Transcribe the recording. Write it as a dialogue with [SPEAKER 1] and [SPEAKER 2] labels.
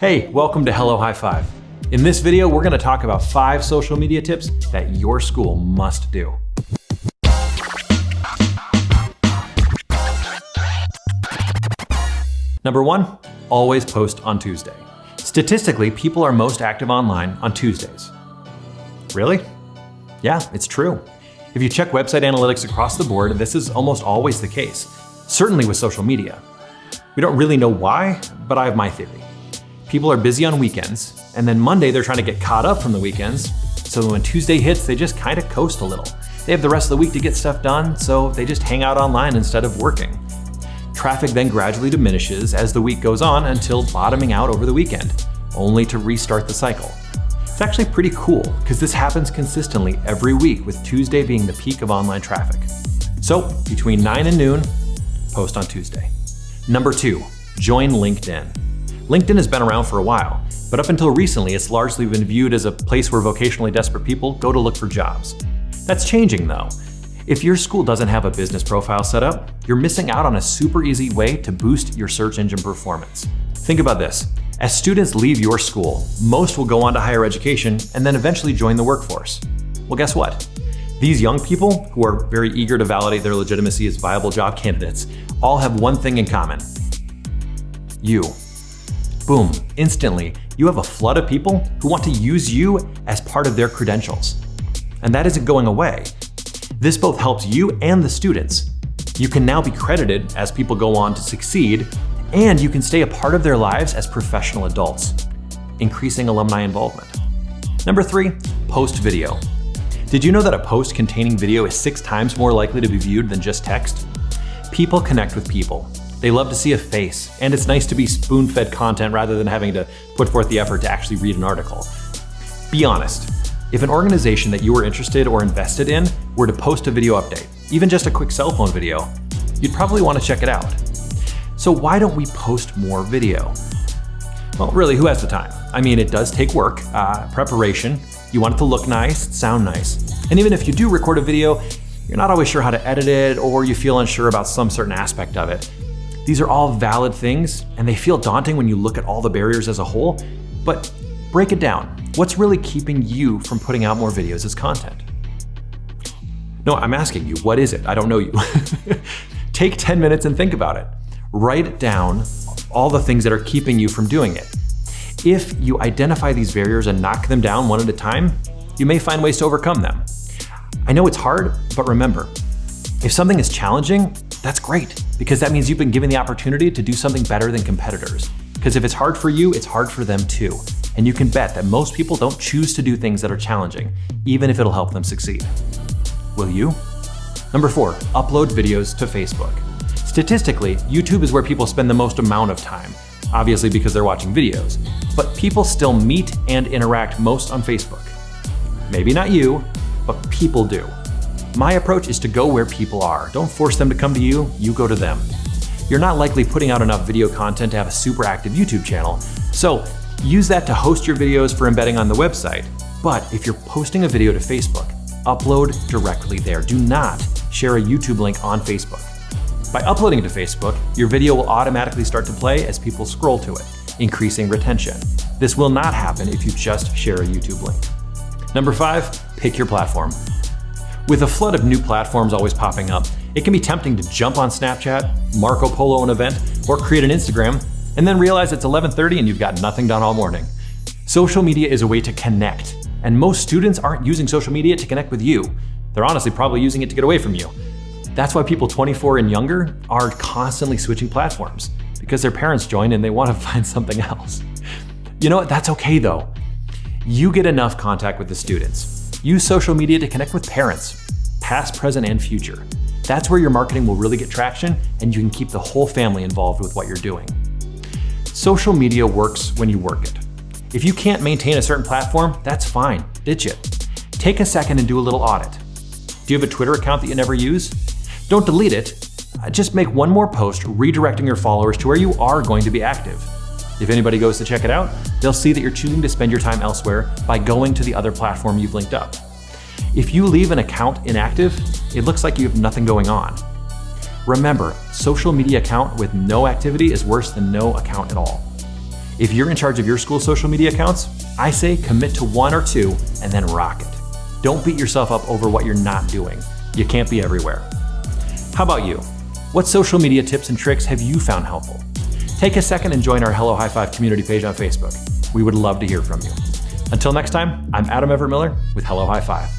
[SPEAKER 1] Hey, welcome to Hello High Five. In this video, we're going to talk about 5 social media tips that your school must do. Number 1, always post on Tuesday. Statistically, people are most active online on Tuesdays. Really? Yeah, it's true. If you check website analytics across the board, this is almost always the case, certainly with social media. We don't really know why, but I have my theory. People are busy on weekends, and then Monday they're trying to get caught up from the weekends, so when Tuesday hits, they just kind of coast a little. They have the rest of the week to get stuff done, so they just hang out online instead of working. Traffic then gradually diminishes as the week goes on until bottoming out over the weekend, only to restart the cycle. It's actually pretty cool, because this happens consistently every week, with Tuesday being the peak of online traffic. So, between 9 and noon, post on Tuesday. Number 2, join LinkedIn. LinkedIn has been around for a while, but up until recently, it's largely been viewed as a place where vocationally desperate people go to look for jobs. That's changing though. If your school doesn't have a business profile set up, you're missing out on a super easy way to boost your search engine performance. Think about this. As students leave your school, most will go on to higher education and then eventually join the workforce. Well, guess what? These young people, who are very eager to validate their legitimacy as viable job candidates, all have one thing in common. You. Boom, instantly, you have a flood of people who want to use you as part of their credentials. And that isn't going away. This both helps you and the students. You can now be credited as people go on to succeed, and you can stay a part of their lives as professional adults, increasing alumni involvement. Number 3, post video. Did you know that a post containing video is 6 times more likely to be viewed than just text? People connect with people. They love to see a face, and it's nice to be spoon-fed content rather than having to put forth the effort to actually read an article. Be honest, if an organization that you were interested or invested in were to post a video update, even just a quick cell phone video, you'd probably want to check it out. So why don't we post more video? Well, really, who has the time? I mean, it does take work, preparation. You want it to look nice, sound nice. And even if you do record a video, you're not always sure how to edit it, or you feel unsure about some certain aspect of it. These are all valid things, and they feel daunting when you look at all the barriers as a whole, but break it down. What's really keeping you from putting out more videos as content? No, I'm asking you, what is it? I don't know you. Take 10 minutes and think about it. Write down all the things that are keeping you from doing it. If you identify these barriers and knock them down one at a time, you may find ways to overcome them. I know it's hard, but remember, if something is challenging, that's great, because that means you've been given the opportunity to do something better than competitors. Because if it's hard for you, it's hard for them too. And you can bet that most people don't choose to do things that are challenging, even if it'll help them succeed. Will you? Number 4, upload videos to Facebook. Statistically, YouTube is where people spend the most amount of time, obviously because they're watching videos, but people still meet and interact most on Facebook. Maybe not you, but people do. My approach is to go where people are. Don't force them to come to you, you go to them. You're not likely putting out enough video content to have a super active YouTube channel, so use that to host your videos for embedding on the website. But if you're posting a video to Facebook, upload directly there. Do not share a YouTube link on Facebook. By uploading to Facebook, your video will automatically start to play as people scroll to it, increasing retention. This will not happen if you just share a YouTube link. Number 5, pick your platform. With a flood of new platforms always popping up, it can be tempting to jump on Snapchat, Marco Polo an event, or create an Instagram, and then realize it's 11:30 and you've got nothing done all morning. Social media is a way to connect, and most students aren't using social media to connect with you. They're honestly probably using it to get away from you. That's why people 24 and younger are constantly switching platforms, because their parents join and they want to find something else. You know what? That's okay though. You get enough contact with the students. Use social media to connect with parents, past, present, and future. That's where your marketing will really get traction, and you can keep the whole family involved with what you're doing. Social media works when you work it. If you can't maintain a certain platform, that's fine, ditch it. Take a second and do a little audit. Do you have a Twitter account that you never use? Don't delete it. Just make one more post redirecting your followers to where you are going to be active. If anybody goes to check it out, they'll see that you're choosing to spend your time elsewhere by going to the other platform you've linked up. If you leave an account inactive, it looks like you have nothing going on. Remember, social media account with no activity is worse than no account at all. If you're in charge of your school social media accounts, I say commit to 1 or 2 and then rock it. Don't beat yourself up over what you're not doing. You can't be everywhere. How about you? What social media tips and tricks have you found helpful? Take a second and join our Hello High Five community page on Facebook. We would love to hear from you. Until next time, I'm Adam Everett Miller with Hello High Five.